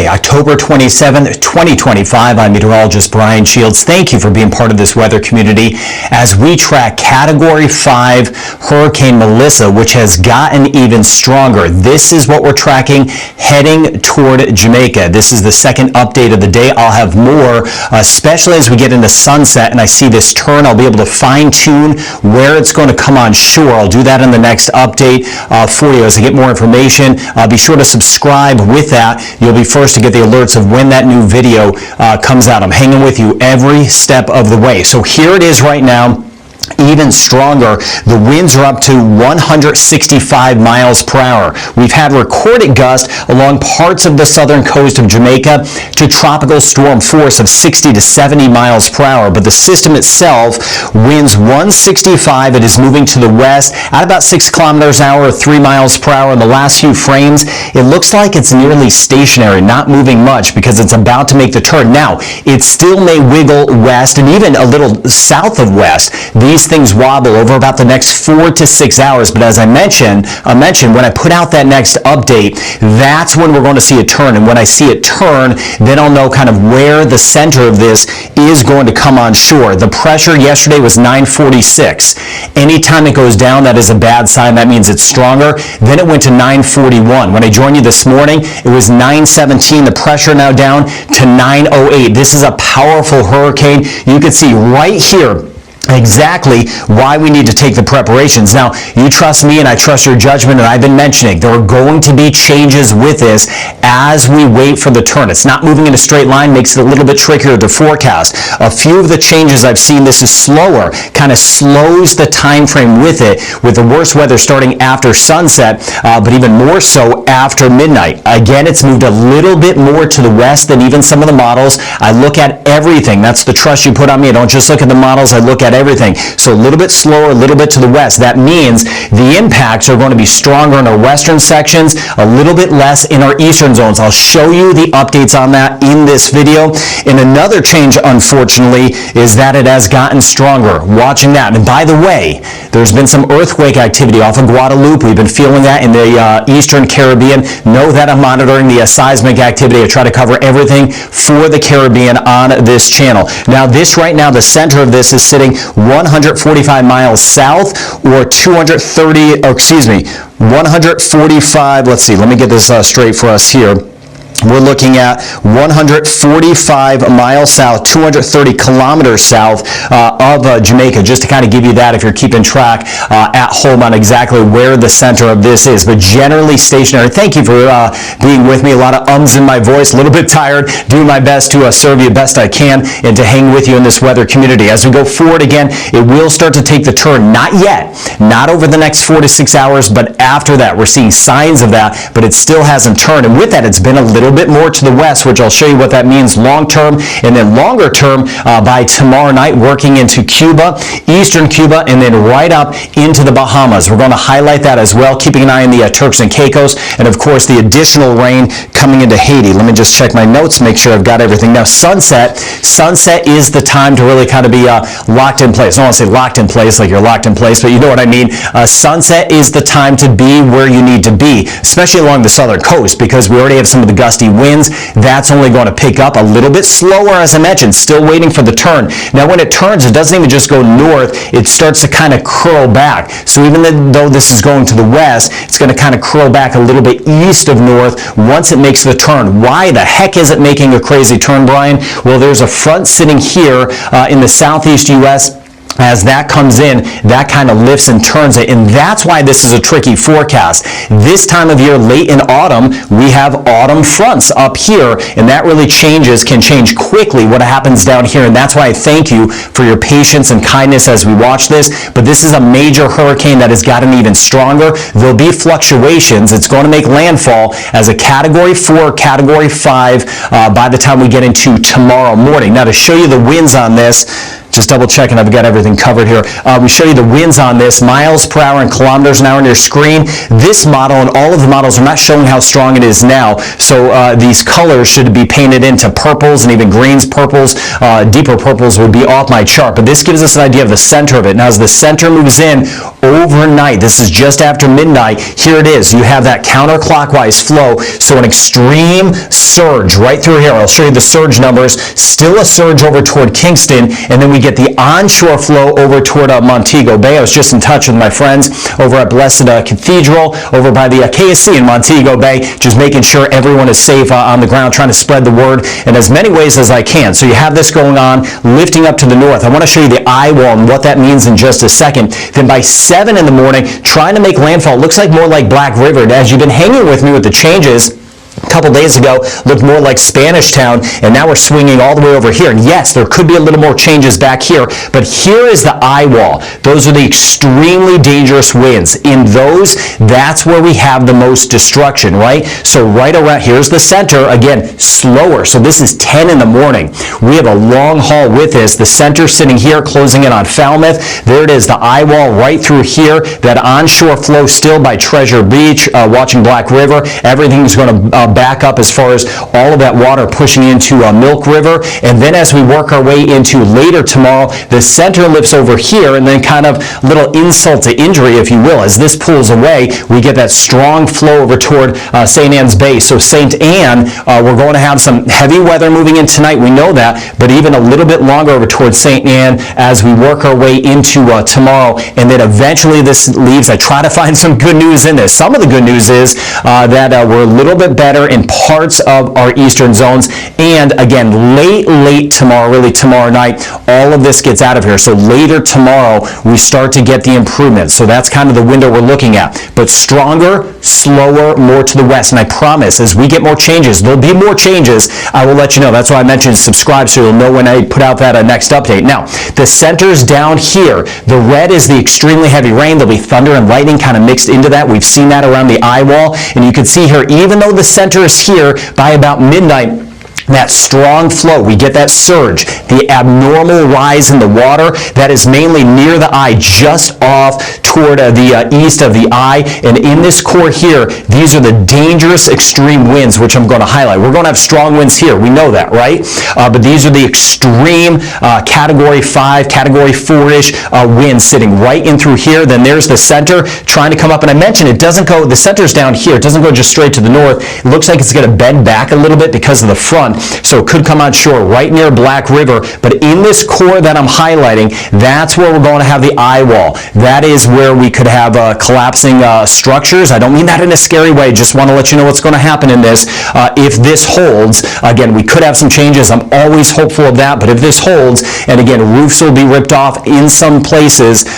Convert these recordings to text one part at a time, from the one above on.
Monday, October 27th, 2025. I'm meteorologist Brian Shields. Thank you for being part of this weather community as we track Category 5 Hurricane Melissa, which has gotten even stronger. This is what we're tracking heading toward Jamaica. This is the second update of the day. I'll have more, especially as we get into sunset and I see this turn. I'll be able to fine-tune where it's going to come on shore. I'll do that in the next update for you as I get more information. Be sure to subscribe with that. You'll be first to get the alerts of when that new video comes out. I'm hanging with you every step of the way. So here it is right now. Even stronger. The winds are up to 165 miles per hour. We've had recorded gusts along parts of the southern coast of Jamaica to tropical storm force of 60 to 70 miles per hour. But the system itself winds 165. It is moving to the west at about 6 kilometers an hour, 3 miles per hour. In the last few frames, it looks like it's nearly stationary, not moving much because it's about to make the turn. Now, it still may wiggle west and even a little south of west. These things wobble over about the next 4 to 6 hours, but as I mentioned, when I put out that next update, that's when we're going to see a turn. And when I see it turn, then I'll know kind of where the center of this is going to come on shore. The pressure yesterday was 946. Anytime it goes down, that is a bad sign. That means it's stronger. Then it went to 941. When I joined you this morning, it was 917. The pressure now down to 908. This is a powerful hurricane. You can see right here exactly why we need to take the preparations. Now, you trust me and I trust your judgment, and I've been mentioning there are going to be changes with this as we wait for the turn. It's not moving in a straight line, makes it a little bit trickier to forecast. A few of the changes I've seen, this is slower, kind of slows the time frame with it, with the worst weather starting after sunset, but even more so after midnight. Again, it's moved a little bit more to the west than even some of the models. I look at everything. That's the trust you put on me. I don't just look at the models, I look at everything. So a little bit slower, a little bit to the west. That means the impacts are going to be stronger in our western sections, a little bit less in our eastern zones. I'll show you the updates on that in this video. And another change, unfortunately, is that it has gotten stronger. Watching that. And by the way, there's been some earthquake activity off of Guadeloupe. We've been feeling that in the Eastern Caribbean. Know that I'm monitoring the seismic activity. I try to cover everything for the Caribbean on this channel. Now, this right now, the center of this is sitting 145 miles south, or 145, let's see, let me get this straight for us here. We're looking at 145 miles south, 230 kilometers south of Jamaica, just to kind of give you that if you're keeping track at home on exactly where the center of this is. But generally stationary. Thank you for being with me. A lot of ums in my voice, a little bit tired. Doing my best to serve you best I can and to hang with you in this weather community. As we go forward again, it will start to take the turn. Not yet. Not over the next 4 to 6 hours, but after that. We're seeing signs of that, but it still hasn't turned. And with that, it's been a little bit more to the west, which I'll show you what that means long term, and then longer term by tomorrow night, working into Cuba, eastern Cuba, and then right up into the Bahamas. We're going to highlight that as well, keeping an eye on the Turks and Caicos, and of course the additional rain coming into Haiti. Let me just check my notes, make sure I've got everything. Now, sunset is the time to really kind of be locked in place. I don't want to say locked in place like you're locked in place, but you know what I mean. Sunset is the time to be where you need to be, especially along the southern coast, because we already have some of the gusty winds. That's only going to pick up a little bit slower, as I mentioned, still waiting for the turn. Now, when it turns, it doesn't even just go north, it starts to kind of curl back. So even though this is going to the west, it's going to kind of curl back a little bit east of north once it makes the turn. Why the heck is it making a crazy turn, Brian? Well, there's a front sitting here in the southeast U.S. As that comes in, that kind of lifts and turns it, and that's why this is a tricky forecast. This time of year, late in autumn, we have autumn fronts up here, and that really can change quickly what happens down here, and that's why I thank you for your patience and kindness as we watch this. But this is a major hurricane that has gotten even stronger. There'll be fluctuations. It's going to make landfall as a Category 4, Category 5 by the time we get into tomorrow morning. Now, to show you the winds on this, Just double checking I've got everything covered here. We show you the winds on this, miles per hour and kilometers an hour on your screen. This model and all of the models are not showing how strong it is now, so these colors should be painted into purples and even greens, purples, deeper purples would be off my chart, but this gives us an idea of the center of it. Now as the center moves in overnight, this is just after midnight, here it is. You have that counterclockwise flow, so an extreme surge right through here. I'll show you the surge numbers. Still a surge over toward Kingston, and then we get the onshore flow over toward Montego Bay. I was just in touch with my friends over at Blessed Cathedral, over by the KSC in Montego Bay, just making sure everyone is safe on the ground, trying to spread the word in as many ways as I can. So you have this going on, lifting up to the north. I want to show you the eye wall and what that means in just a second. Then by 7 in the morning, trying to make landfall. It looks like more like Black River. As you've been hanging with me with the changes, a couple days ago looked more like Spanish Town, and now we're swinging all the way over here. And yes, there could be a little more changes back here, but here is the eye wall. Those are the extremely dangerous winds. In those, that's where we have the most destruction, right? So right around, here's the center, again, slower. So this is 10 in the morning. We have a long haul with this. The center sitting here, closing in on Falmouth. There it is, the eye wall right through here. That onshore flow still by Treasure Beach, watching Black River. Everything's going to back up as far as all of that water pushing into Milk River. And then as we work our way into later tomorrow, the center lifts over here, and then kind of little insult to injury, if you will. As this pulls away, we get that strong flow over toward St. Anne's Bay. So St. Anne, we're going to have some heavy weather moving in tonight. We know that, but even a little bit longer over towards St. Anne as we work our way into tomorrow. And then eventually this leaves. I try to find some good news in this. Some of the good news is that we're a little bit better in parts of our eastern zones, and again late tomorrow, really tomorrow night, all of this gets out of here. So later tomorrow we start to get the improvements. So that's kind of the window we're looking at, but stronger, slower, more to the west. And I promise as we get more changes, there'll be more changes, I will let you know. That's why I mentioned subscribe so you'll know when I put out that next update. Now the center's down here. The red is the extremely heavy rain. There'll be thunder and lightning kind of mixed into that. We've seen that around the eye wall, and you can see here, even though the center is here, by about midnight, that strong flow, we get that surge, the abnormal rise in the water, that is mainly near the eye, just off toward the east of the eye. And in this core here, these are the dangerous extreme winds, which I'm going to highlight. We're going to have strong winds here, we know that, right? But these are the extreme category 5, category 4-ish winds sitting right in through here. Then there's the center trying to come up, and I mentioned it doesn't go, the center's down here, it doesn't go just straight to the north. It looks like it's going to bend back a little bit because of the front. So it could come on shore right near Black River. But in this core that I'm highlighting, that's where we're going to have the eye wall. That is where we could have collapsing structures. I don't mean that in a scary way. Just want to let you know what's going to happen in this. If this holds, again, we could have some changes. I'm always hopeful of that. But if this holds, and again, roofs will be ripped off in some places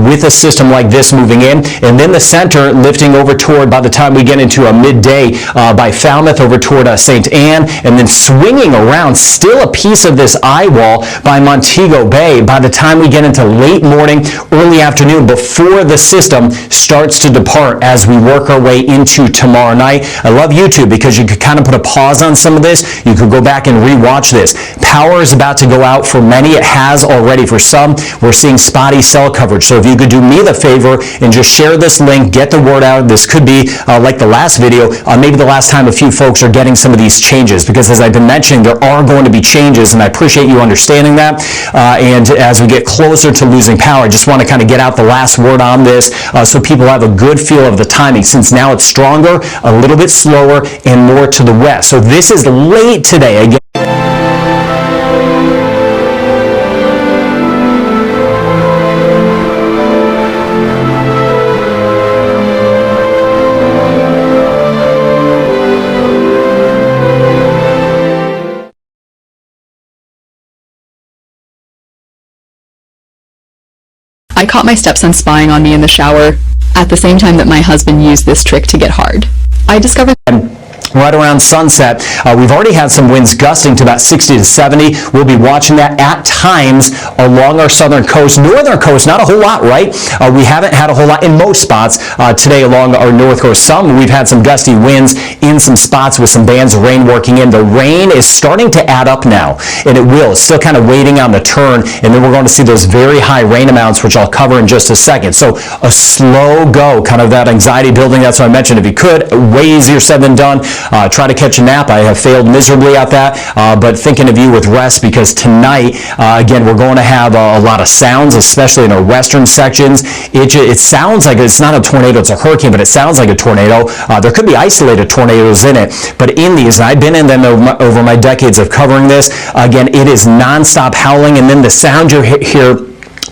with a system like this moving in. And then the center lifting over toward, by the time we get into a midday, by Falmouth over toward St. Anne, and then swinging around still a piece of this eye wall by Montego Bay by the time we get into late morning, early afternoon, before the system starts to depart as we work our way into tomorrow night. I love YouTube because you could kind of put a pause on some of this. You could go back and re-watch this. Power is about to go out for many. It has already for some. We're seeing spotty cell coverage. So if you could do me the favor and just share this link, get the word out. This could be like the last video, maybe the last time a few folks are getting some of these changes, because as I've been mentioning, there are going to be changes, and I appreciate you understanding that. And as we get closer to losing power, I just want to kind of get out the last word on this so people have a good feel of the timing, since now it's stronger, a little bit slower, and more to the west. So this is late today. Again, I caught my stepson spying on me in the shower at the same time that my husband used this trick to get hard. I discovered right around sunset. We've already had some winds gusting to about 60 to 70. We'll be watching that at times along our southern coast. Northern coast, not a whole lot, right? We haven't had a whole lot in most spots today along our north coast. We've had some gusty winds in some spots with some bands of rain working in. The rain is starting to add up now, and it will. It's still kind of waiting on the turn, and then we're going to see those very high rain amounts, which I'll cover in just a second. So a slow go, kind of that anxiety building. That's what I mentioned. If you could, way easier said than done. Try to catch a nap. I have failed miserably at that, but thinking of you with rest, because tonight, again, we're going to have a lot of sounds, especially in our western sections. It sounds like it's not a tornado, it's a hurricane, but it sounds like a tornado. There could be isolated tornadoes in it, but in these, and I've been in them over my decades of covering this, again, it is nonstop howling, and then the sound you hear,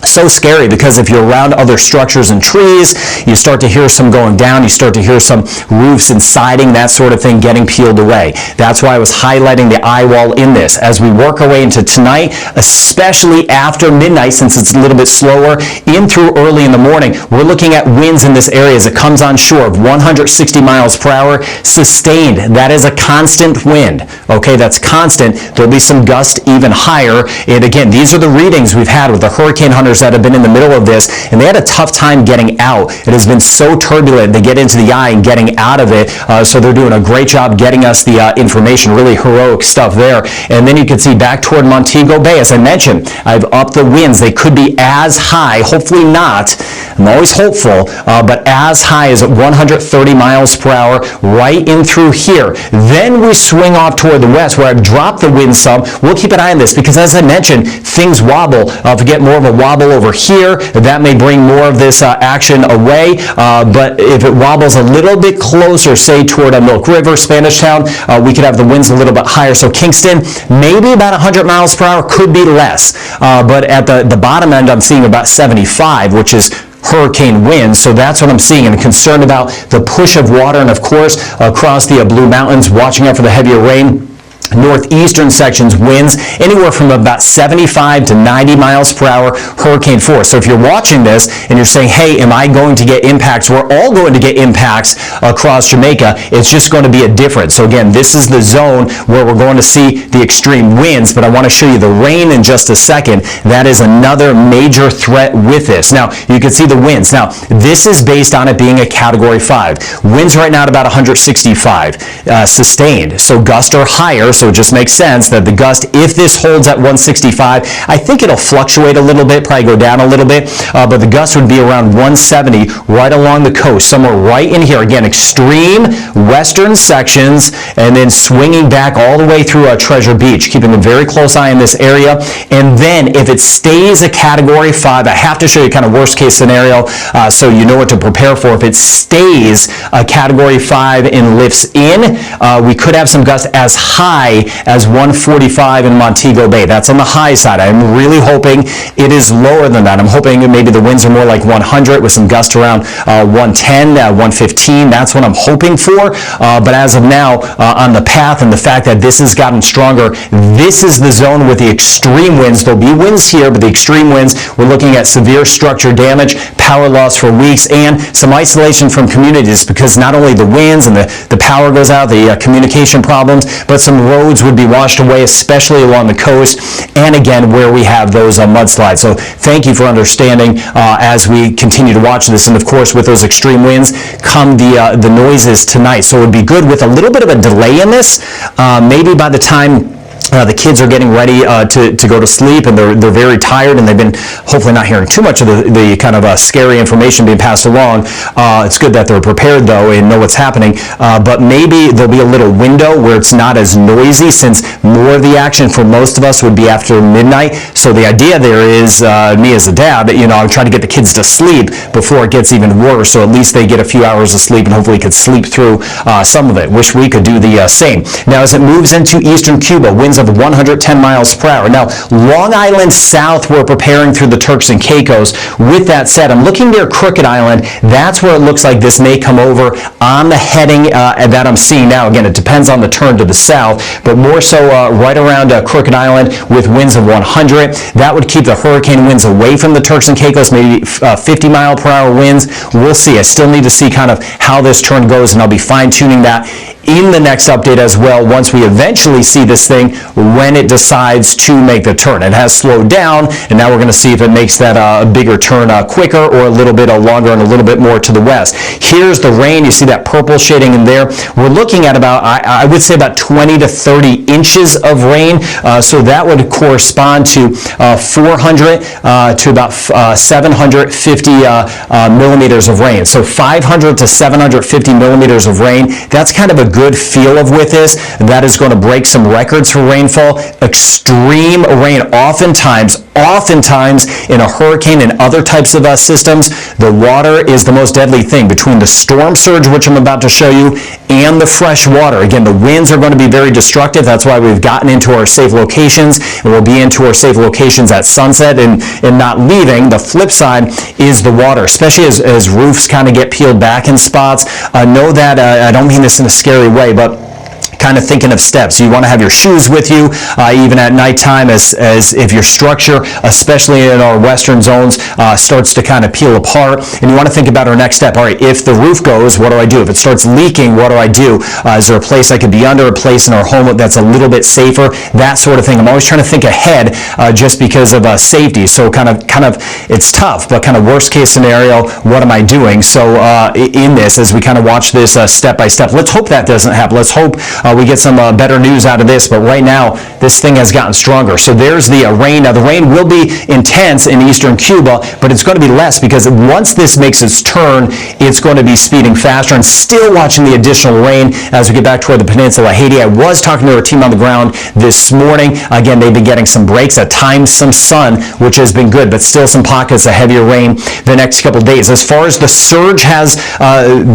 so scary, because if you're around other structures and trees, you start to hear some going down, you start to hear some roofs and siding, that sort of thing getting peeled away. That's why I was highlighting the eye wall in this. As we work our way into tonight, especially after midnight, since it's a little bit slower, in through early in the morning, we're looking at winds in this area as it comes on shore of 160 miles per hour, sustained. That is a constant wind. Okay, that's constant. There'll be some gust even higher. And again, these are the readings we've had with the hurricane hunters that have been in the middle of this, and they had a tough time getting out. It has been so turbulent. They get into the eye and getting out of it, so they're doing a great job getting us the information. Really heroic stuff there. And then you can see back toward Montego Bay, as I mentioned, I've upped the winds. They could be as high, hopefully not, I'm always hopeful, but as high as 130 miles per hour right in through here. Then we swing off toward the west, where I've dropped the wind some. We'll keep an eye on this, because as I mentioned, things wobble. If we get more of a wobble over here, that may bring more of this action away, but if it wobbles a little bit closer, say toward Milk River, Spanish Town, we could have the winds a little bit higher. So Kingston, maybe about 100 miles per hour, could be less, but at the bottom end, I'm seeing about 75, which is hurricane winds. So that's what I'm seeing, and concerned about the push of water, and of course across the Blue Mountains, watching out for the heavier rain. Northeastern sections, winds anywhere from about 75 to 90 miles per hour, hurricane force. So if you're watching this and you're saying, hey, am I going to get impacts? We're all going to get impacts across Jamaica. It's just going to be a difference. So again, this is the zone where we're going to see the extreme winds, but I want to show you the rain in just a second. That is another major threat with this. Now, you can see the winds. Now, this is based on it being a Category 5. Winds right now at about 165, sustained. So gusts are higher. So it just makes sense that the gust, if this holds at 165, I think it'll fluctuate a little bit, probably go down a little bit, but the gust would be around 170 right along the coast, somewhere right in here. Again, extreme western sections, and then swinging back all the way through Treasure Beach, keeping a very close eye in this area. And then if it stays a Category 5, I have to show you kind of worst case scenario, so you know what to prepare for. If it stays a Category 5 and lifts in, we could have some gusts as high as 145 in Montego Bay. That's on the high side. I'm really hoping it is lower than that. I'm hoping maybe the winds are more like 100 with some gusts around 110, 115. That's what I'm hoping for. But as of now, on the path and the fact that this has gotten stronger, this is the zone with the extreme winds. There'll be winds here, but the extreme winds, we're looking at severe structure damage, power loss for weeks, and some isolation from communities, because not only the winds and the power goes out, the communication problems, but some roads would be washed away, especially along the coast, and again where we have those mudslides. So thank you for understanding as we continue to watch this. And of course, with those extreme winds come the noises tonight. So it would be good with a little bit of a delay in this. Maybe by the time the kids are getting ready to go to sleep, and they're very tired, and they've been hopefully not hearing too much of the kind of scary information being passed along. It's good that they're prepared though and know what's happening, but maybe there'll be a little window where it's not as noisy, since more of the action for most of us would be after midnight. So the idea there is, me as a dad, I'm trying to get the kids to sleep before it gets even worse, so at least they get a few hours of sleep and hopefully could sleep through some of it. Wish we could do the same. Now, as it moves into eastern Cuba, winds of 110 miles per hour. Now, Long Island south, we're preparing through the Turks and Caicos. With that said, I'm looking near Crooked Island. That's where it looks like this may come over on the heading that I'm seeing now. Again, it depends on the turn to the south, but more so right around Crooked Island with winds of 100. That would keep the hurricane winds away from the Turks and Caicos, maybe 50 mile per hour winds. We'll see. I still need to see kind of how this turn goes, and I'll be fine-tuning that in the next update as well, once we eventually see this thing, when it decides to make the turn. It has slowed down, and now we're going to see if it makes that bigger turn quicker or a little bit longer and a little bit more to the west. Here's the rain. You see that purple shading in there. We're looking at about, I would say about 20 to 30 inches of rain. So that would correspond to 400 to about 750 millimeters of rain. So 500 to 750 millimeters of rain. That's kind of a good feel of with this. That is going to break some records for rainfall. Extreme rain, oftentimes in a hurricane and other types of systems, the water is the most deadly thing. Between the storm surge, which I'm about to show you, and the fresh water. Again, the winds are going to be very destructive. That's why we've gotten into our safe locations, and we'll be into our safe locations at sunset and not leaving. The flip side is the water, especially as roofs kind of get peeled back in spots. Know that, I don't mean this in a scary way, but kind of thinking of steps. You want to have your shoes with you, even at nighttime, as if your structure, especially in our western zones, starts to kind of peel apart. And you want to think about our next step. All right, if the roof goes, what do I do? If it starts leaking, what do I do? Is there a place I could be under, a place in our home that's a little bit safer? That sort of thing. I'm always trying to think ahead, just because of safety. So kind of, it's tough, but kind of worst case scenario, what am I doing? So in this, as we kind of watch this step by step, let's hope that doesn't happen. Let's hope we get some better news out of this, but right now this thing has gotten stronger. So there's the rain. Now the rain will be intense in eastern Cuba, but it's going to be less because once this makes its turn, it's going to be speeding faster. And still watching the additional rain as we get back toward the peninsula. Haiti, I was talking to our team on the ground this morning. Again, they've been getting some breaks, at times some sun, which has been good, but still some pockets of heavier rain the next couple of days. As far as the surge has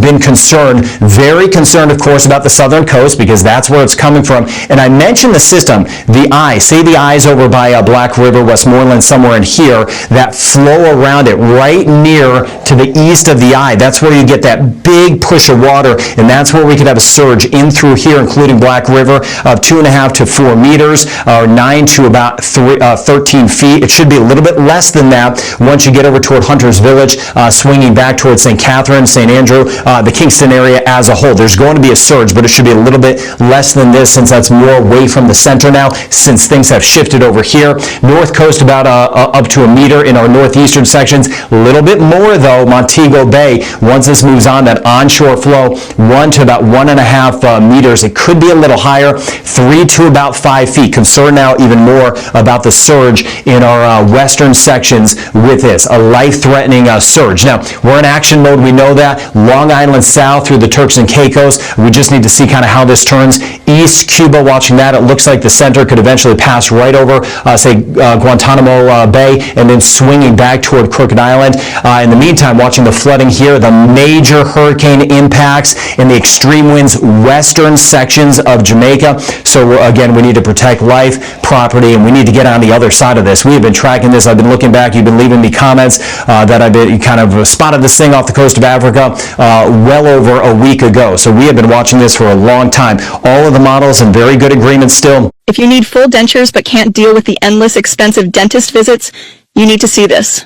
been concerned, very concerned, of course, about the southern coast, because that's where it's coming from. And I mentioned the system, the eye, say the eye's over by Black River, Westmoreland, somewhere in here, that flow around it right near to the east of the eye. That's where you get that big push of water, and that's where we could have a surge in through here, including Black River, of 2.5 to 4 meters, or 9 to about 13 feet. It should be a little bit less than that once you get over toward Hunter's Village, swinging back towards St. Catherine, St. Andrew, the Kingston area as a whole. There's going to be a surge, but it should be a little bit less than this, since that's more away from the center now, since things have shifted over here. North coast about up to 1 meter in our northeastern sections. A little bit more though, Montego Bay, once this moves on, that onshore flow, 1 to about 1.5 meters. It could be a little higher, 3 to about 5 feet. Concerned now even more about the surge in our western sections with this, a life-threatening surge. Now, we're in action mode, we know that. Long Island south through the Turks and Caicos. We just need to see kind of how this turns. East Cuba, watching that, it looks like the center could eventually pass right over, say, Guantanamo Bay, and then swinging back toward Crooked Island. In the meantime, watching the flooding here, the major hurricane impacts in the extreme winds, western sections of Jamaica. So again, we need to protect life, property, and we need to get on the other side of this. We have been tracking this. I've been looking back. You've been leaving me comments that I've been kind of spotted this thing off the coast of Africa well over a week ago. So we have been watching this for a long time. All of the models in very good agreement still. If you need full dentures but can't deal with the endless expensive dentist visits, you need to see this.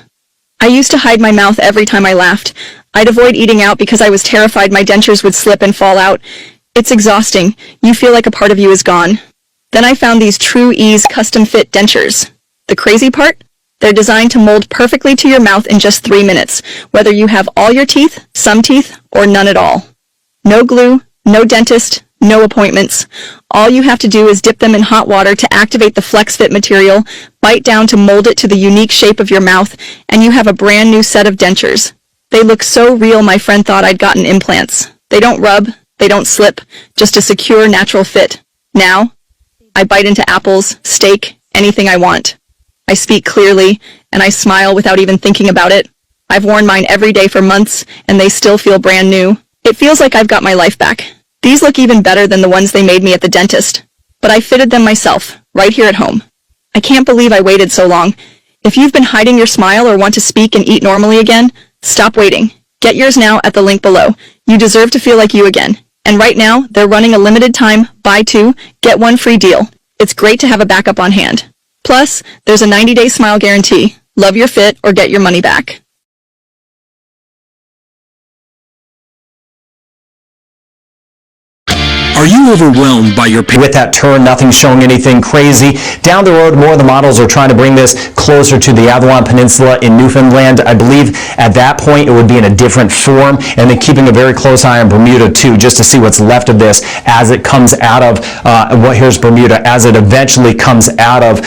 I used to hide my mouth every time I laughed. I'd avoid eating out because I was terrified my dentures would slip and fall out. It's exhausting. You feel like a part of you is gone. Then I found these True Ease custom-fit dentures. The crazy part? They're designed to mold perfectly to your mouth in just 3 minutes, whether you have all your teeth, some teeth, or none at all. No glue, no dentist, no appointments. All you have to do is dip them in hot water to activate the FlexFit material, bite down to mold it to the unique shape of your mouth, and you have a brand new set of dentures. They look so real my friend thought I'd gotten implants. They don't rub, they don't slip, just a secure natural fit. Now, I bite into apples, steak, anything I want. I speak clearly, and I smile without even thinking about it. I've worn mine every day for months, and they still feel brand new. It feels like I've got my life back. These look even better than the ones they made me at the dentist. But I fitted them myself, right here at home. I can't believe I waited so long. If you've been hiding your smile or want to speak and eat normally again, stop waiting. Get yours now at the link below. You deserve to feel like you again. And right now, they're running a limited time, buy 2, get 1 free deal. It's great to have a backup on hand. Plus, there's a 90-day smile guarantee. Love your fit or get your money back. Are Are you overwhelmed by your with that turn, nothing showing anything crazy. Down the road, more of the models are trying to bring this closer to the Avalon Peninsula in Newfoundland. I believe at that point it would be in a different form, and then keeping a very close eye on Bermuda too, just to see what's left of this as it comes out of here's Bermuda, as it eventually comes out of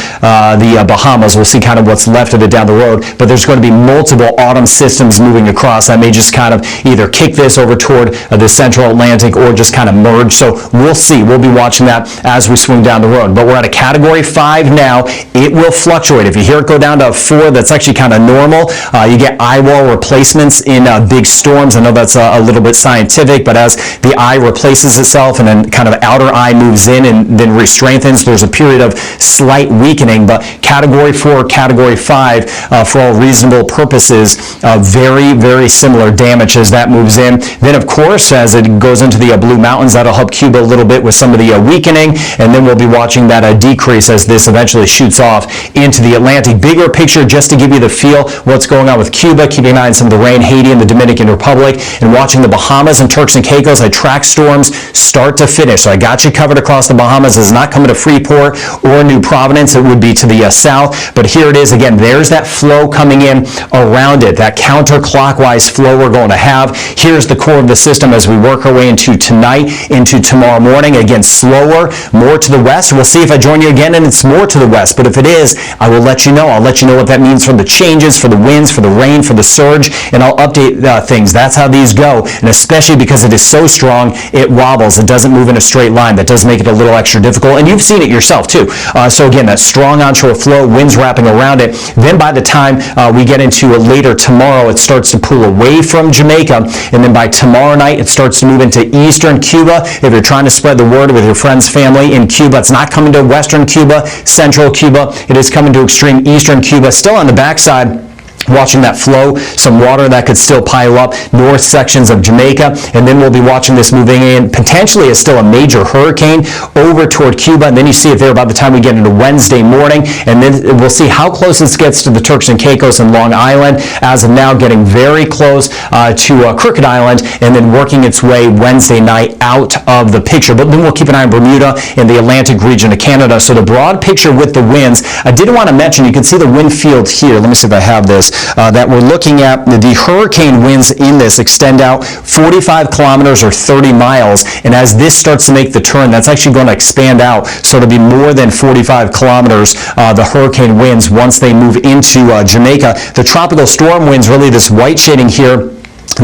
the Bahamas. We'll see kind of what's left of it down the road, but there's going to be multiple autumn systems moving across that may just kind of either kick this over toward the central Atlantic or just kind of merge. So we'll see. We'll be watching that as we swing down the road. But we're at a Category 5 now. It will fluctuate. If you hear it go down to a 4, that's actually kind of normal. You get eye wall replacements in big storms. I know that's a little bit scientific, but as the eye replaces itself and then kind of outer eye moves in and then re-strengthens, there's a period of slight weakening. But Category 4, Category 5, for all reasonable purposes, very, very similar damage as that moves in. Then, of course, as it goes into the Blue Mountains, that'll help Cuba a little bit with some of the weakening, and then we'll be watching that decrease as this eventually shoots off into the Atlantic. Bigger picture, just to give you the feel what's going on with Cuba, keeping an eye on some of the rain, Haiti and the Dominican Republic, and watching the Bahamas and Turks and Caicos. I track storms start to finish, so I got you covered across the Bahamas. It's not coming to Freeport or New Providence. It would be to the south, but here it is again. There's that flow coming in around it, that counterclockwise flow we're going to have. Here's the core of the system as we work our way into tonight, into tomorrow morning. Again, slower, more to the west. We'll see if I join you again and it's more to the west, but if it is, I will let you know. I'll let you know what that means for the changes, for the winds, for the rain, for the surge, and I'll update things. That's how these go, and especially because it is so strong, it wobbles. It doesn't move in a straight line. That does make it a little extra difficult, and you've seen it yourself too. So again, that strong onshore flow, winds wrapping around it. Then by the time we get into later tomorrow, it starts to pull away from Jamaica, and then by tomorrow night, it starts to move into eastern Cuba. If you're trying to spread the word with your friends, family in Cuba, it's not coming to western Cuba, central Cuba. It is coming to extreme eastern Cuba. Still on the backside, watching that flow, some water that could still pile up north sections of Jamaica, and then we'll be watching this moving in potentially as still a major hurricane over toward Cuba, and then you see it there by the time we get into Wednesday morning, and then we'll see how close this gets to the Turks and Caicos and Long Island, as of now getting very close to Crooked Island, and then working its way Wednesday night out of the picture. But then we'll keep an eye on Bermuda and the Atlantic region of Canada. So the broad picture with the winds, I did want to mention, you can see the wind field here. Let me see if I have this. That we're looking at. The hurricane winds in this extend out 45 kilometers or 30 miles, and as this starts to make the turn, that's actually going to expand out, so it'll be more than 45 kilometers, the hurricane winds, once they move into Jamaica. The tropical storm winds, really this white shading here,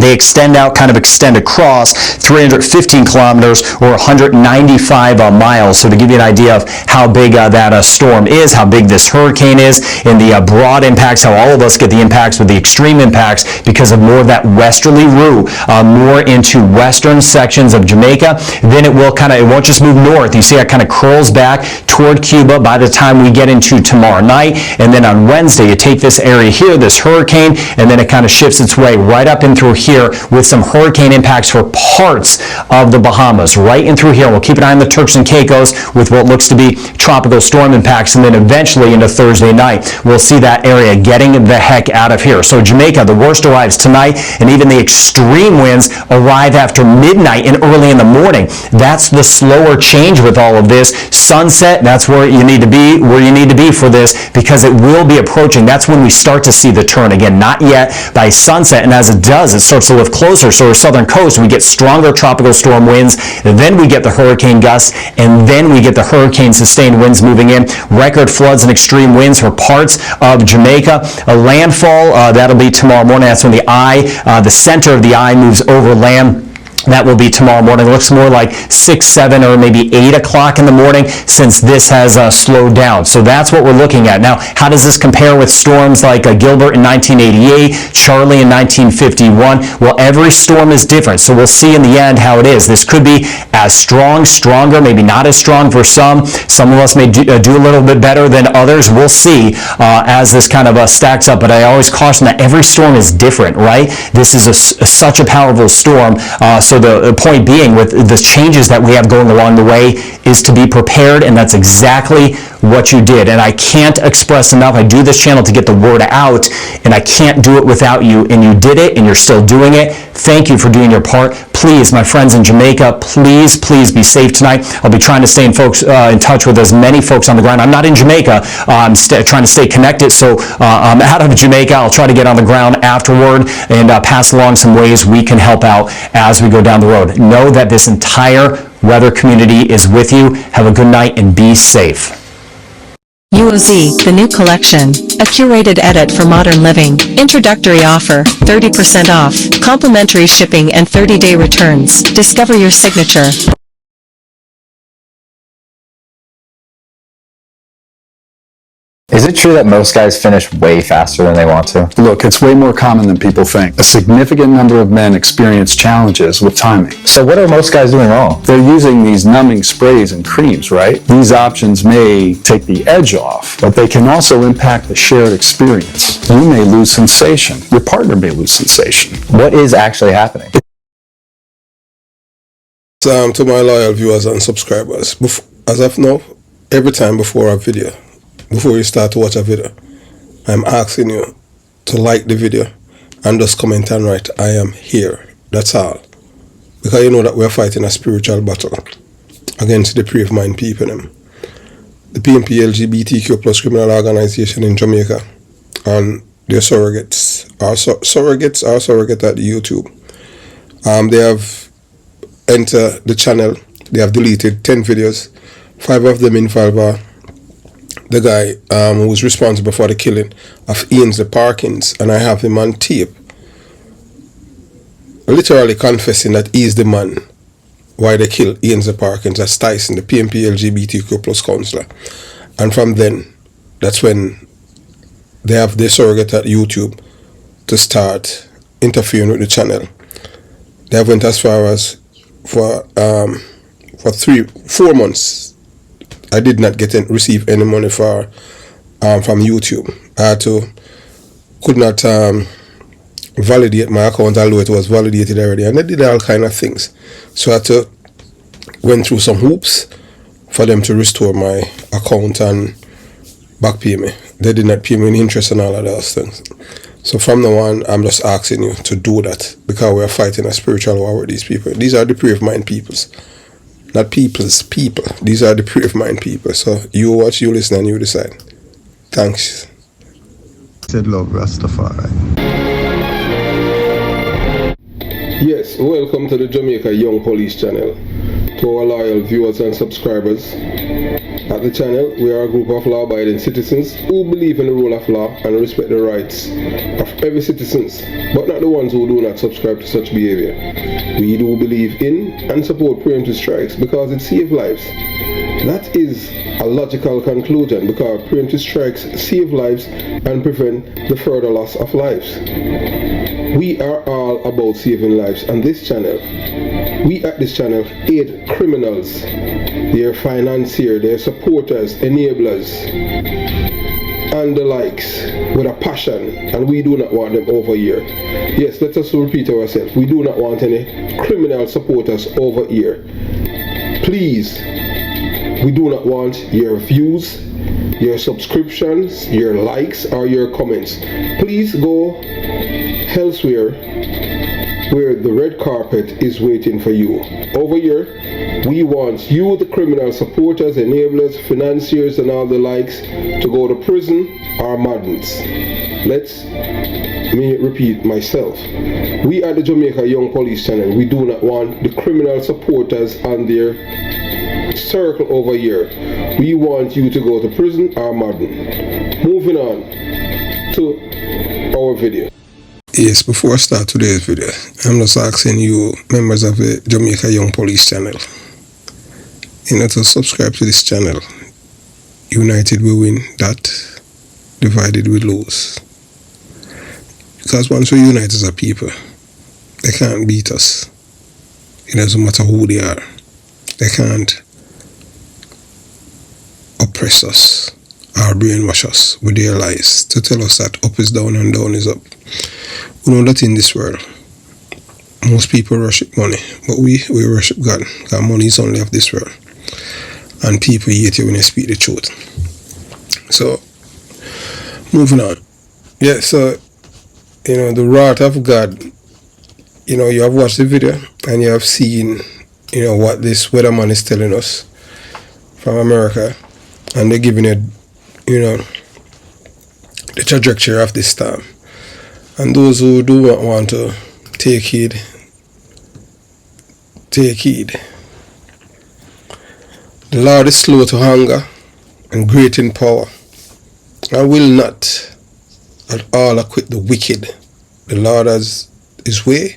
they extend out, kind of extend across 315 kilometers or 195 miles. So to give you an idea of how big that storm is, how big this hurricane is, and the broad impacts, how all of us get the impacts with the extreme impacts because of more of that westerly route, more into western sections of Jamaica. Then it will it won't just move north. You see it kind of curls back toward Cuba by the time we get into tomorrow night. And then on Wednesday, you take this area here, this hurricane, and then it kind of shifts its way right up and through here with some hurricane impacts for parts of the Bahamas, right in through here. We'll keep an eye on the Turks and Caicos with what looks to be tropical storm impacts, and then eventually into Thursday night, we'll see that area getting the heck out of here. So Jamaica, the worst arrives tonight, and even the extreme winds arrive after midnight and early in the morning. That's the slower change with all of this. Sunset, that's where you need to be for this, because it will be approaching. That's when we start to see the turn. Again, not yet by sunset, and as it does, it starts to lift closer. So our southern coast, we get stronger tropical storm winds, and then we get the hurricane gusts, and then we get the hurricane sustained winds moving in. Record floods and extreme winds for parts of Jamaica. A landfall, that'll be tomorrow morning. That's when the center of the eye moves over land. That will be tomorrow morning. It looks more like 6, 7, or maybe 8 o'clock in the morning, since this has slowed down. So that's what we're looking at. Now, how does this compare with storms like Gilbert in 1988, Charlie in 1951? Well, every storm is different, so we'll see in the end how it is. This could be as strong, stronger, maybe not as strong for some. Some of us may do a little bit better than others. We'll see as this kind of stacks up, but I always caution that every storm is different, right? This is such a powerful storm, so the point being with the changes that we have going along the way is to be prepared, and that's exactly what you did. And I can't express enough. I do this channel to get the word out, and I can't do it without you. And you did it, and you're still doing it. Thank you for doing your part. Please, my friends in Jamaica, please be safe tonight. I'll be trying to stay in touch with as many folks on the ground. I'm not in Jamaica. I'm trying to stay connected, so I'm out of Jamaica. I'll try to get on the ground afterward and pass along some ways we can help out as we go down the road. Know that this entire weather community is with you. Have a good night and be safe. UOZ, the new collection, a curated edit for modern living. Introductory offer, 30% off, complimentary shipping and 30-day returns. Discover your signature. Is it true that most guys finish way faster than they want to? Look, it's way more common than people think. A significant number of men experience challenges with timing. So what are most guys doing wrong? They're using these numbing sprays and creams, right? These options may take the edge off, but they can also impact the shared experience. You may lose sensation. Your partner may lose sensation. What is actually happening? To my loyal viewers and subscribers, as of now, every time before you start to watch a video, I'm asking you to like the video and just comment and write, I am here. That's all. Because you know that we're fighting a spiritual battle against the depraved mind people. The PNPLGBTQ plus criminal organization in Jamaica and their surrogates are surrogate at YouTube. They have entered the channel. They have deleted 10 videos. 5 of them involve the guy who was responsible for the killing of Ian Parkins, and I have him on tape literally confessing that he's the man why they killed Ian Parkins. That's Tyson, the PNPLGBTQ plus counselor. And from then, that's when they have their surrogate at YouTube to start interfering with the channel. They have went as far as for 4 months I did not receive any money from YouTube. I could not validate my account, although it was validated already, and they did all kind of things. So I had to went through some hoops for them to restore my account and back pay me. They did not pay me any interest and all of those things. So from now on, I'm just asking you to do that, because we are fighting a spiritual war with these people. These are the depraved mind peoples. Not people's people. These are the depraved mind people. So you watch, you listen, and you decide. Thanks. Said love Rastafari. Yes, welcome to the Jamaica Young Police channel. To our loyal viewers and subscribers. At the channel, we are a group of law-abiding citizens who believe in the rule of law and respect the rights of every citizen, but not the ones who do not subscribe to such behavior. We do believe in and support preemptive strikes because it saves lives. That is a logical conclusion, because preemptive strikes save lives and prevent the further loss of lives. We are all about saving lives, and we at this channel aid criminals, their financiers, their supporters, enablers, and the likes with a passion, and we do not want them over here. Yes, let us repeat ourselves. We do not want any criminal supporters over here. Please, we do not want your views, your subscriptions, your likes, or your comments. Please go elsewhere where the red carpet is waiting for you. Over here, we want you, the criminal supporters, enablers, financiers, and all the likes, to go to prison or madness. Let me repeat myself. We at the Jamaica Young Police channel, we do not want the criminal supporters and their circle over here. We want you to go to prison or madden. Moving on to our video. Yes, before I start today's video, I'm just asking you, members of the Jamaica Young Police channel, to subscribe to this channel. United we win, that divided we lose. Because once we unite as a people, they can't beat us. It doesn't matter who they are. They can't oppress us or brainwash us with their lies to tell us that up is down and down is up. We know that in this world, most people worship money, but we worship God, because money is only of this world. And people hate you when you speak the truth. So, moving on. Yeah, so, the wrath of God, you have watched the video and you have seen, what this weatherman is telling us from America. And they're giving it, the trajectory of this storm. And those who do not want to take heed, take heed. The Lord is slow to anger and great in power, and will not at all acquit the wicked. The Lord has his way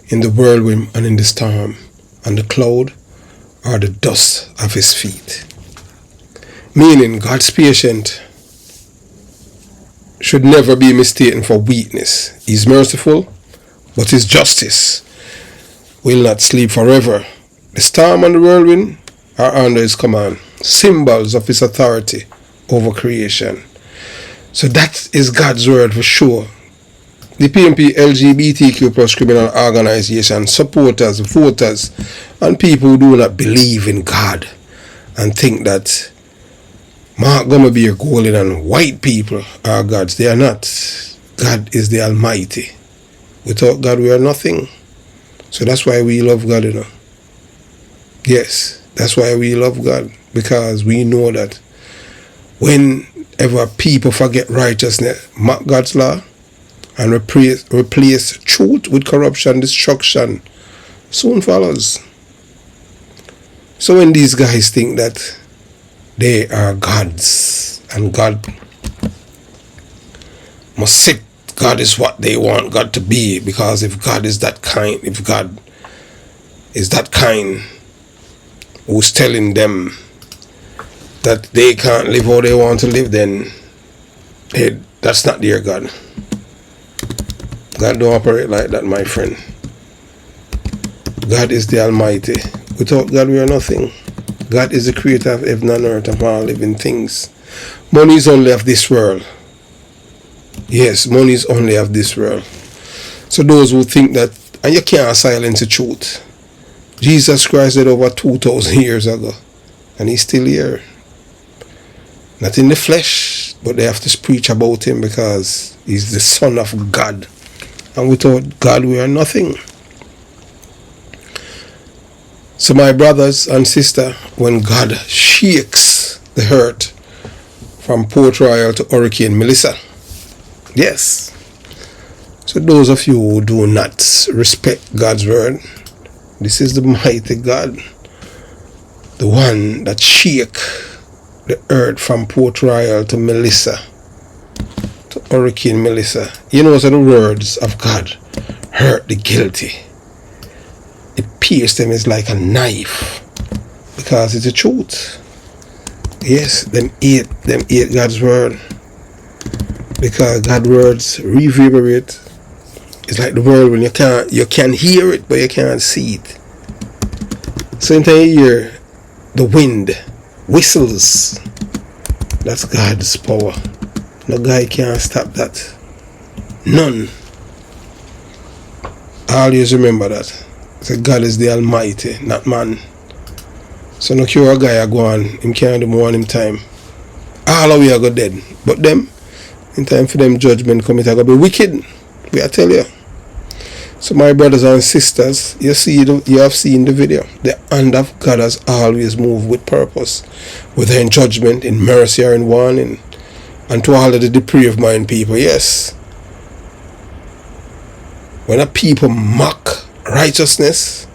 in the whirlwind and in the storm, and the cloud are the dust of his feet. Meaning, God's patience should never be mistaken for weakness. He's merciful, but his justice will not sleep forever. The storm and the whirlwind are under his command, symbols of his authority over creation. So that is God's word for sure. The PNPLGBTQ plus criminal organization, supporters, voters, and people who do not believe in God and think that Mark Gummerbeer, Golden, and white people are gods. They are not. God is the Almighty. Without God, we are nothing. So that's why we love God, Yes, that's why we love God. Because we know that whenever people forget righteousness, mock God's law, and replace truth with corruption, destruction soon follows. So when these guys think that they are gods and God must sit, God is what they want God to be, because if God is that kind, if God is that kind who's telling them that they can't live how they want to live, then that's not their God. God don't operate like that, my friend. God is the Almighty. Without God, we are nothing. God is the creator of heaven and earth, of all living things. Money is only of this world. Yes, money is only of this world. So those who think that, and you can't silence the truth. Jesus Christ died over 2,000 years ago, and he's still here. Not in the flesh, but they have to preach about him because he's the Son of God. And without God, we are nothing. So my brothers and sisters, when God shakes the earth from Port Royal to Hurricane Melissa, yes. So those of you who do not respect God's word, this is the mighty God, the one that shake the earth from Port Royal to Melissa, to Hurricane Melissa. So the words of God hurt the guilty. It pierced them as like a knife, because it's the truth. Yes, them ate God's word, because God's words reverberate. It's like the world when you can hear it, but you can't see it. So until you hear the wind whistles, that's God's power. No guy can stop that. None. Always remember that. So God is the Almighty, not man. So no cure a guy go on, him can't do more in him time. All of we are go dead. But them, in time for them judgment come, it are going to be wicked. We are tell you. So my brothers and sisters, you have seen the video. The hand of God has always moved with purpose, whether in judgment, in mercy, or in warning. And to all of the depraved mind people, yes. When a people mock righteousness,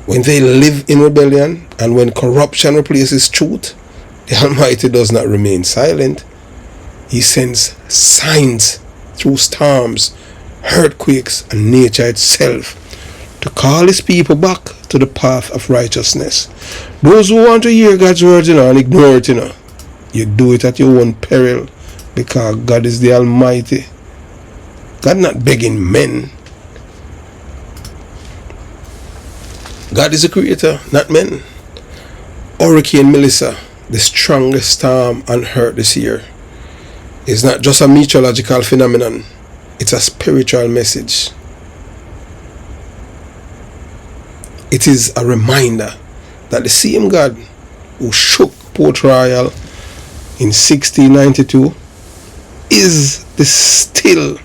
when they live in rebellion, and when corruption replaces truth, the Almighty does not remain silent. He sends signs through storms, earthquakes, and nature itself to call his people back to the path of righteousness. Those who want to hear God's words and ignore it, you do it at your own peril, because God is the Almighty. God not begging men. God is the creator, not men. Hurricane Melissa, the strongest storm on earth this year, is not just a meteorological phenomenon. It's a spiritual message. It is a reminder that the same God who shook Port Royal in 1692 is still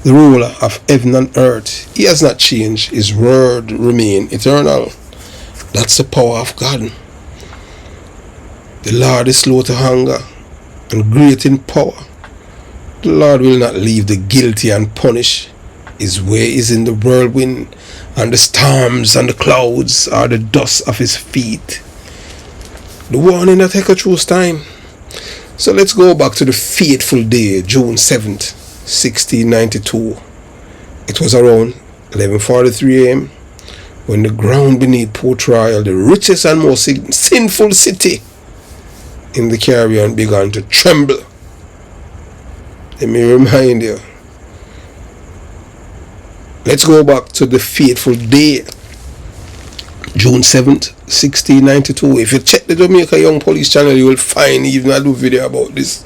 the ruler of heaven and earth. He has not changed. His word remain eternal. That's the power of God. The Lord is slow to anger and great in power. The Lord will not leave the guilty unpunished. His way is in the whirlwind, and the storms and the clouds are the dust of his feet. The warning that echoed through time. So let's go back to the fateful day, June 7th, 1692. It was around 11:43 a.m. when the ground beneath Port Royal, the richest and most sinful city in the Caribbean, began to tremble. Let me remind you. Let's go back to the fateful day, June 7th, 1692. If you check the Jamaica Young Police channel, you will find even I do video about this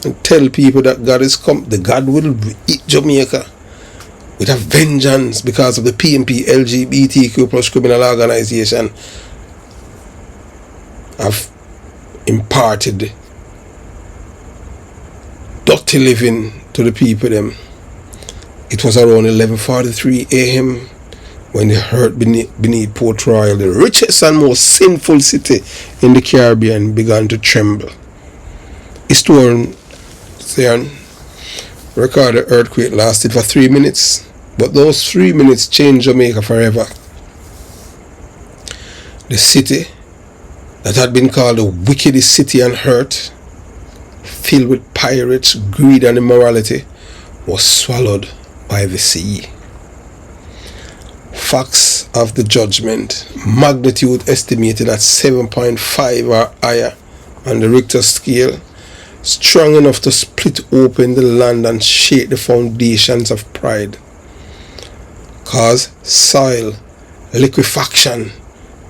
and tell people that God is come. The God will eat Jamaica with a vengeance because of the PNPLGBTQ plus criminal organization have imparted dirty living to the people them. It was around 11:43 a.m. when the earth beneath Port Royal, the richest and most sinful city in the Caribbean, began to tremble. Historians record the earthquake lasted for 3 minutes, but those 3 minutes changed Jamaica forever. The city that had been called the wickedest city on earth, filled with pirates, greed and immorality, was swallowed by the sea. Facts of the judgment: magnitude estimated at 7.5 or higher on the Richter scale, strong enough to split open the land and shake the foundations of pride. Cause soil liquefaction,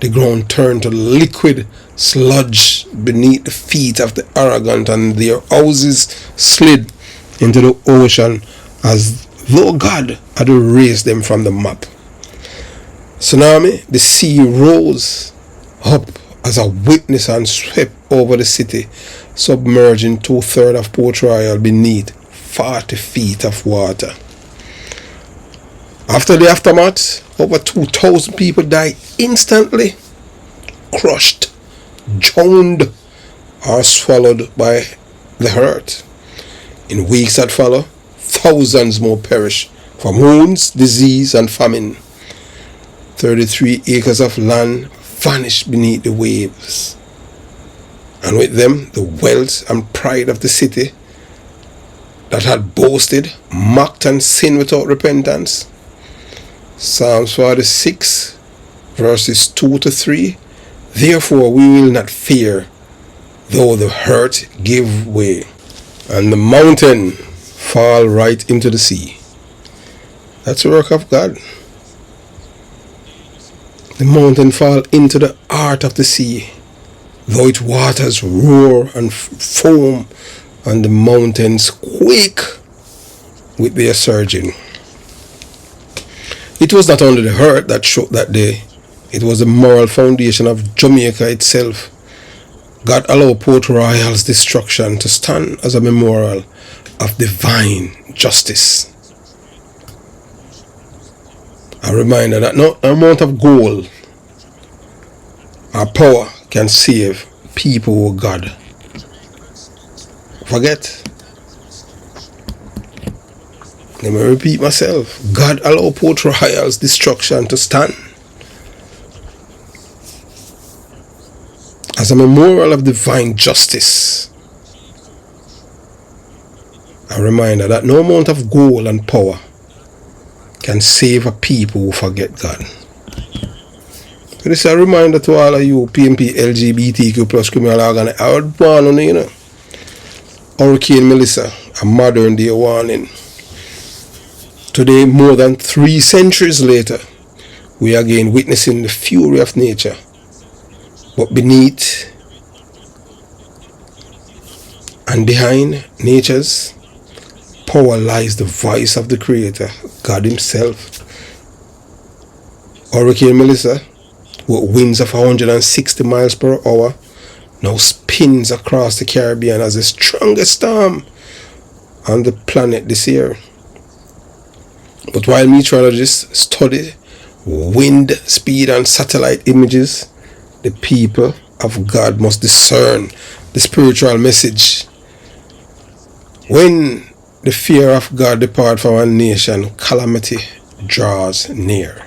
the ground turned to liquid sludge beneath the feet of the arrogant, and their houses slid into the ocean as though God had erased them from the map. Tsunami, the sea rose up as a witness and swept over the city, submerging 2/3 of Port Royal beneath 40 feet of water. After the aftermath, over 2,000 people died instantly, crushed, drowned, or swallowed by the earth. In weeks that follow, thousands more perished from wounds, disease, and famine. 33 acres of land vanished beneath the waves, and with them the wealth and pride of the city that had boasted, mocked, and sinned without repentance. Psalms 46 verses 2-3. Therefore we will not fear, though the earth give way, and the mountain fall right into the sea. That's the work of God. The mountain fall into the heart of the sea, though its waters roar and foam, and the mountains quake with their surging. It was not only the earth that shook that day, it was the moral foundation of Jamaica itself. God allowed Port Royal's destruction to stand as a memorial of divine justice. A reminder that no amount of gold or power can save people with God. Forget. Let me repeat myself. God allowed Port Royal's destruction to stand as a memorial of divine justice. A reminder that no amount of gold and power can save a people who forget God. So this is a reminder to all of you PNPLGBTQ plus criminal organization. I would warn on you know. Hurricane Melissa, a modern day warning. Today, more than 3 centuries later, we are again witnessing the fury of nature. But beneath and behind nature's power lies the voice of the Creator, God Himself. Hurricane Melissa, with winds of 160 miles per hour, now spins across the Caribbean as the strongest storm on the planet this year. But while meteorologists study wind speed and satellite images, the people of God must discern the spiritual message. When the fear of God depart from a nation, calamity draws near.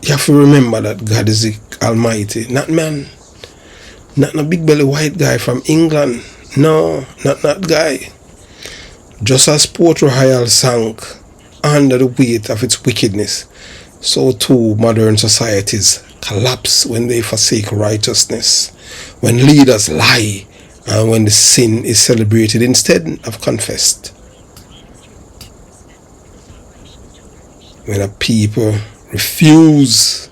You have to remember that God is the Almighty, not man, not a big belly white guy from England. No, not that guy. Just as Port Royal sank under the weight of its wickedness, so too modern societies collapse when they forsake righteousness, when leaders lie, and when the sin is celebrated instead of confessed. When a people refuse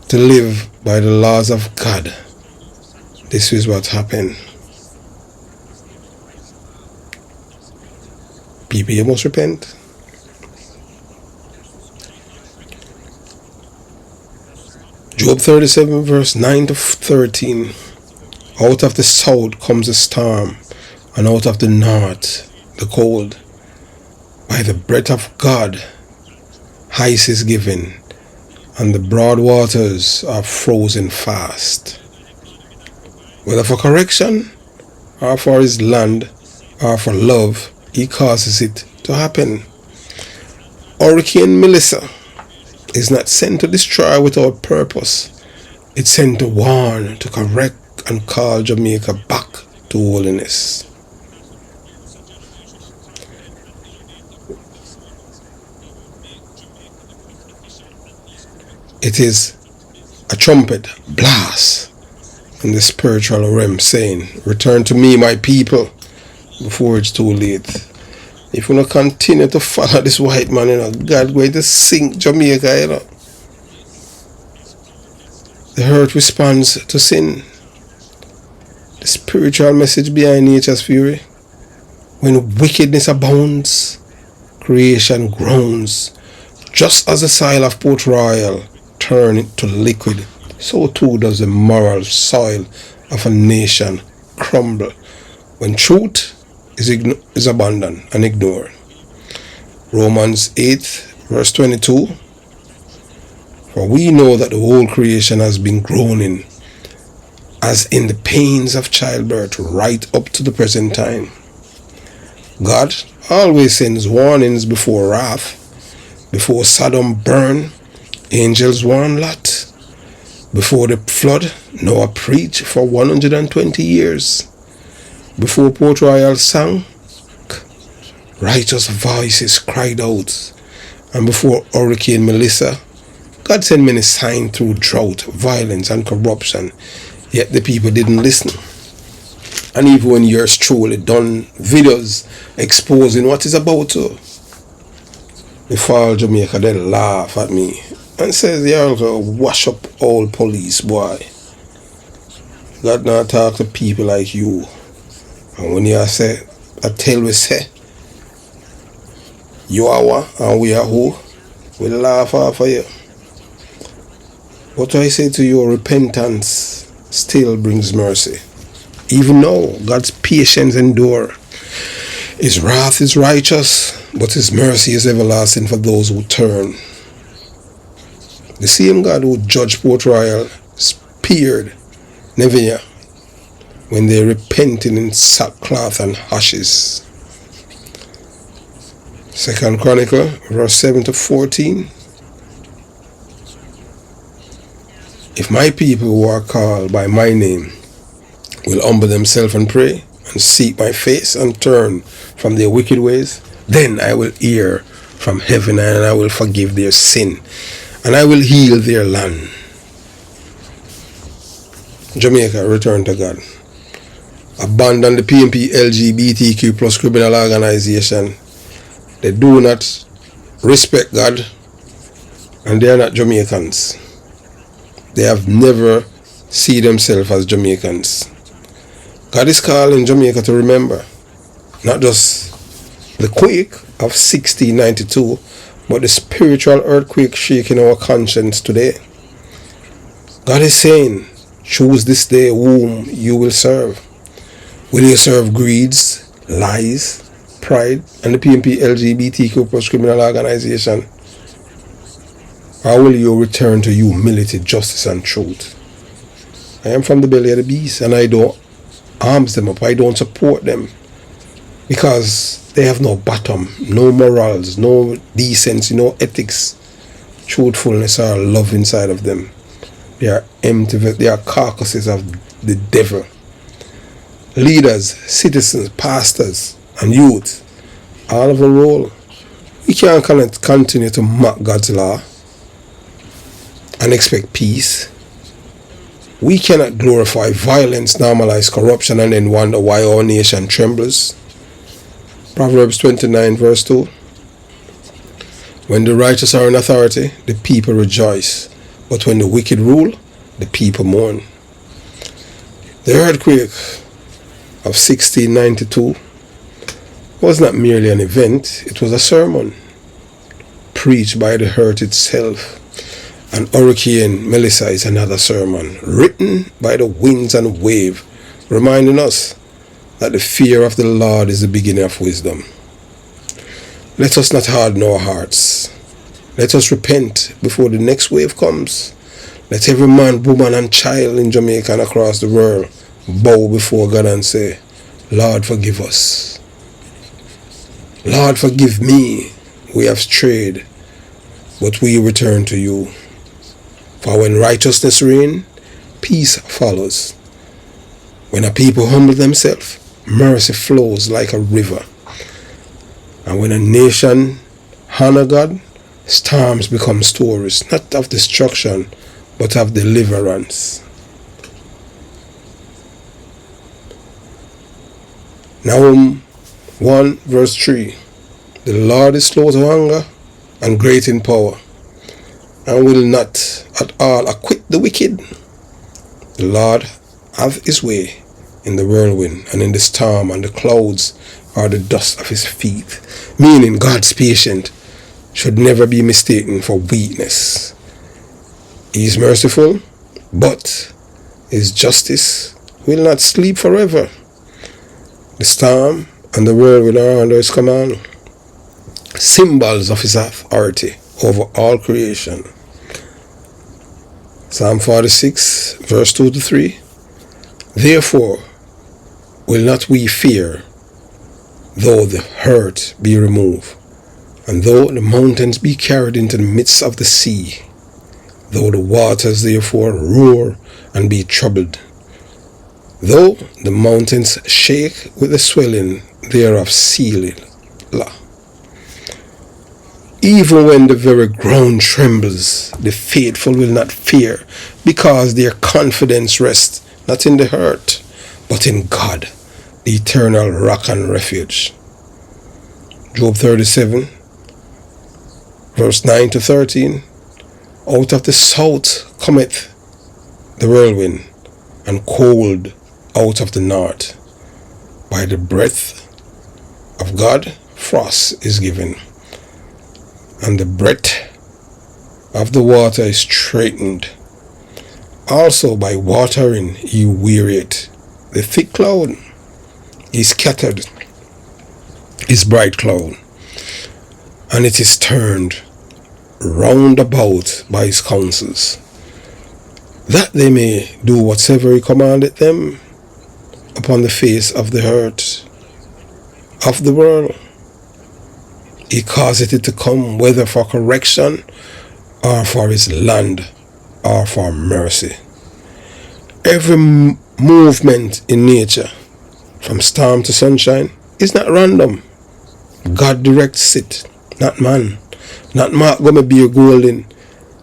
to live by the laws of God, this is what happened. People, you must repent. Job 37 verse 9 to 13. Out of the south comes the storm, and out of the north the cold. By the breath of God ice is given, and the broad waters are frozen fast. Whether for correction, or for his land, or for love, he causes it to happen. Hurricane Melissa is not sent to destroy without purpose. It's sent to warn, to correct, and call Jamaica back to holiness. It is a trumpet blast in the spiritual realm saying, return to me, my people, before it's too late. If we don't continue to follow this white man, God going to sink Jamaica, The earth responds to sin. The spiritual message behind nature's fury. When wickedness abounds, creation groans. Just as the soil of Port Royal turns to liquid, so too does the moral soil of a nation crumble when truth is abandoned and ignored. Romans 8 verse 22. For we know that the whole creation has been groaning as in the pains of childbirth right up to the present time. God always sends warnings before wrath. Before Sodom burned, angels warned Lot. Before the flood, Noah preached for 120 years. Before Port Royal sank, righteous voices cried out. And before Hurricane Melissa, God sent many signs through drought, violence, and corruption. Yet the people didn't listen. And even when yours truly done videos exposing what is about to befall Jamaica, they laugh at me and says, you're going to wash up all police, boy. God not talk to people like you. And when you say, I tell we say, you are what and we are who, we laugh off of you. What I say to you, repentance still brings mercy. Even though God's patience endure, his wrath is righteous, but his mercy is everlasting for those who turn. The same God who judged Port Royal spared Neviah when they repented in sackcloth and ashes. 2 Chronicle, verse 7 to 14. If my people who are called by my name will humble themselves and pray, and seek my face, and turn from their wicked ways, then I will hear from heaven, and I will forgive their sin, and I will heal their land. Jamaica, return to God. Abandon the PNPLGBTQ plus criminal organization. They do not respect God, and they are not Jamaicans. They have never seen themselves as Jamaicans. God is calling Jamaica to remember not just the quake of 1692, but the spiritual earthquake shaking our conscience today. God is saying, choose this day whom you will serve. Will you serve greeds, lies, pride, and the PNPLGBTQ plus criminal organization? Or will you return to humility, justice, and truth? I am from the belly of the beast, and I don't arms them up. I don't support them because they have no bottom, no morals, no decency, no ethics, truthfulness, or love inside of them. They are empty. They are carcasses of the devil. Leaders, citizens, pastors, and youth all have a role. We can't continue to mock God's law and expect peace. We cannot glorify violence, normalize corruption, and then wonder why our nation trembles. Proverbs 29 verse 2. When the righteous are in authority, the people rejoice. But when the wicked rule, the people mourn. The earthquake of 1692 was not merely an event, it was a sermon preached by the earth itself. And Hurricane Melissa is another sermon written by the winds and wave, reminding us that the fear of the Lord is the beginning of wisdom. Let us not harden our hearts. Let us repent before the next wave comes. Let every man, woman, and child in Jamaica and across the world bow before God and say, Lord, forgive us. Lord, forgive me. We have strayed, but we return to you. For when righteousness reigns, peace follows. When a people humble themselves, mercy flows like a river. And when a nation honor God, storms become stories, not of destruction, but of deliverance. Nahum 1 verse 3. The Lord is slow to anger and great in power, and will not at all acquit the wicked. The Lord hath his way in the whirlwind and in the storm, and the clouds are the dust of his feet. Meaning God's patience should never be mistaken for weakness. He is merciful, but his justice will not sleep forever. The storm and the whirlwind are under his command, symbols of his authority over all creation. Psalm 46 verse 2 to 3. Therefore will not we fear, though the earth be removed, and though the mountains be carried into the midst of the sea, though the waters therefore roar and be troubled, though the mountains shake with the swelling thereof Selah. Even when the very ground trembles, the faithful will not fear, because their confidence rests not in the earth, but in God, the eternal rock and refuge. Job 37, verse 9 to 13. Out of the south cometh the whirlwind, and cold out of the north. By the breath of God, frost is given, and the breadth of the water is straitened. Also by watering he wearied the thick cloud. He scattered his bright cloud, and it is turned round about by his counsels, that they may do whatsoever he commanded them upon the face of the earth of the world. He causeth it to come, whether for correction, or for his land, or for mercy. Every movement in nature, from storm to sunshine, is not random. God directs it, not man. Not Mark Gomez Golden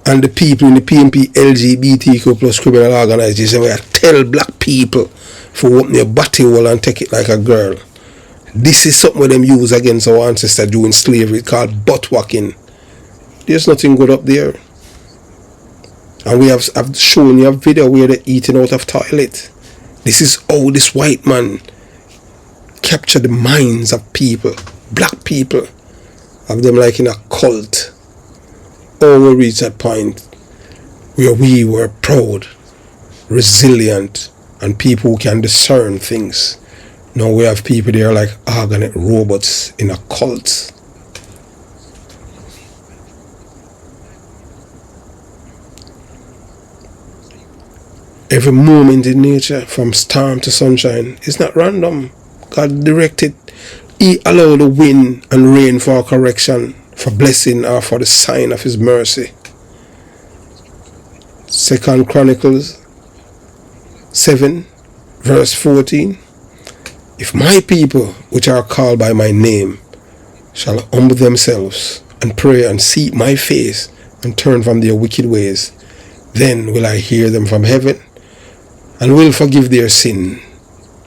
and the people in the PNPLGBTQ plus criminal organization where I tell black people for open your body hole and take it like a girl. This is something them use against our ancestors during slavery called butt whacking. There's nothing good up there. And I've shown you a video where they're eating out of toilet. This is how this white man captured the minds of people, black people, of them like in a cult. how we reach that point where we were proud, resilient, and people who can discern things. Now we have people there like organic robots in a cult. Every moment in nature, from storm to sunshine, is not random. God directed. He allowed the wind and rain for correction, for blessing, or for the sign of his mercy. 2 Chronicles 7 verse 14. If my people, which are called by my name, shall humble themselves and pray and seek my face and turn from their wicked ways, then will I hear them from heaven and will forgive their sin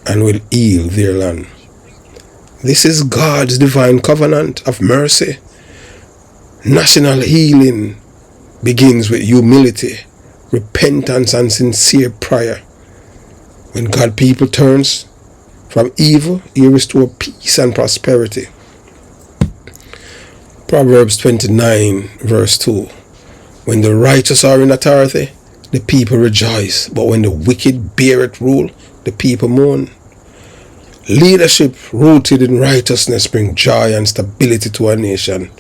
and will heal their land. This is God's divine covenant of mercy. National healing begins with humility, repentance, and sincere prayer. When God's people turns from evil, he restores peace and prosperity. Proverbs 29 verse 2. When the righteous are in authority, the people rejoice, but when the wicked beareth rule, the people mourn. Leadership rooted in righteousness brings joy and stability to a nation.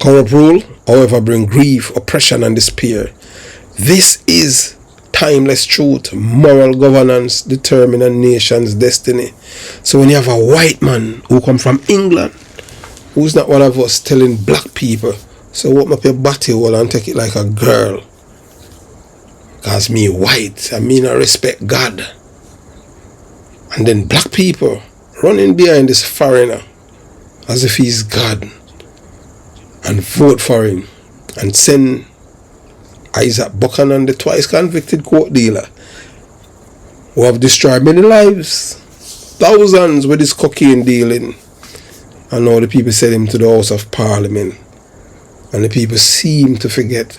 Corrupt rule, however, brings grief, oppression, and despair. This is timeless truth. Moral governance determines a nation's destiny. So when you have a white man who come from England, who's not one of us, telling black people, so open up your body hole and take it like a girl, because me white, I mean I respect God. And then black people running behind this foreigner as if he's God and vote for him and send Isaac Buchanan, the twice convicted court dealer who have destroyed many lives, thousands with this cocaine dealing, and now the people send him to the House of Parliament, and the people seem to forget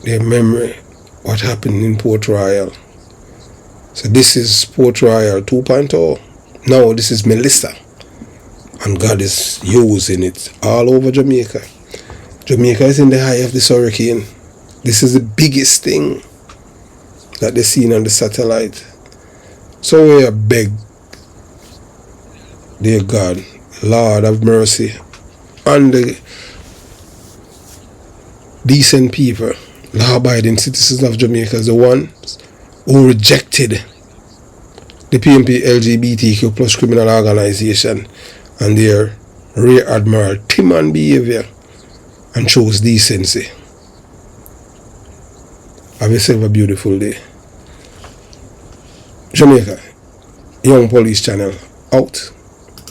their memory what happened in Port Royal. So this is Port Royal 2.0. Now this is Melissa, and God is using it all over Jamaica. Jamaica is in the eye of this hurricane. This is the biggest thing that they've seen on the satellite. So we beg, dear God, Lord have mercy on the decent people, law-abiding citizens of Jamaica, the ones who rejected the PNPLGBTQ plus criminal organization and their Rear Admiral Timon behavior and chose decency. Have yourself a beautiful day. Jamaica Young Police Channel out.